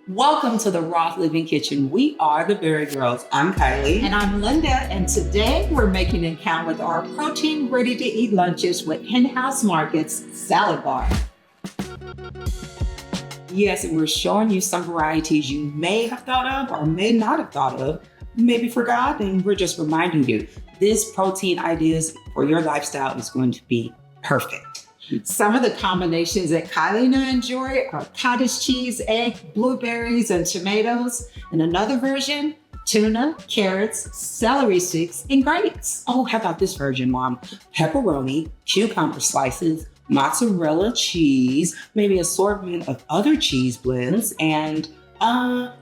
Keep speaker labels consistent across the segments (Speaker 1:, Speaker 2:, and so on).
Speaker 1: Welcome to the Roth Living Kitchen. We are the BariGirls. I'm Kylie.
Speaker 2: And I'm Linda, and today we're making an account with our protein ready-to-eat lunches with Henhouse Market's salad bar.
Speaker 1: Yes, and we're showing you some varieties you may have thought of or may not have thought of, maybe forgot, and we're just reminding you, this protein ideas for your lifestyle is going to be perfect.
Speaker 2: Some of the combinations that Kylie and I enjoy are cottage cheese, egg, blueberries, and tomatoes. And another version, tuna, carrots, celery sticks, and grapes.
Speaker 1: Oh, how about this version, Mom? Pepperoni, cucumber slices, mozzarella cheese, maybe assortment of other cheese blends, and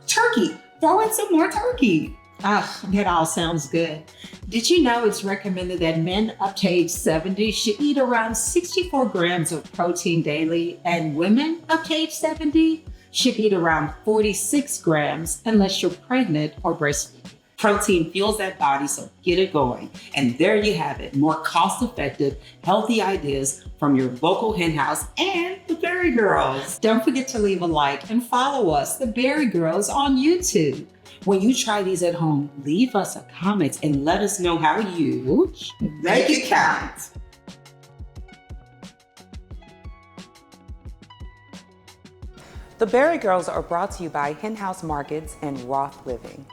Speaker 1: turkey. Throw in some more turkey.
Speaker 2: That all sounds good. Did you know it's recommended that men up to age 70 should eat around 64 grams of protein daily, and women up to age 70 should eat around 46 grams unless you're pregnant or breastfeeding.
Speaker 1: Protein fuels that body, so get it going. And there you have it, more cost-effective, healthy ideas from your local henhouse and the BariGirls.
Speaker 2: Don't forget to leave a like and follow us, the BariGirls, on YouTube.
Speaker 1: When you try these at home, leave us a comment and let us know how you make it count. The BariGirls are brought to you by Henhouse Markets and Roth Living.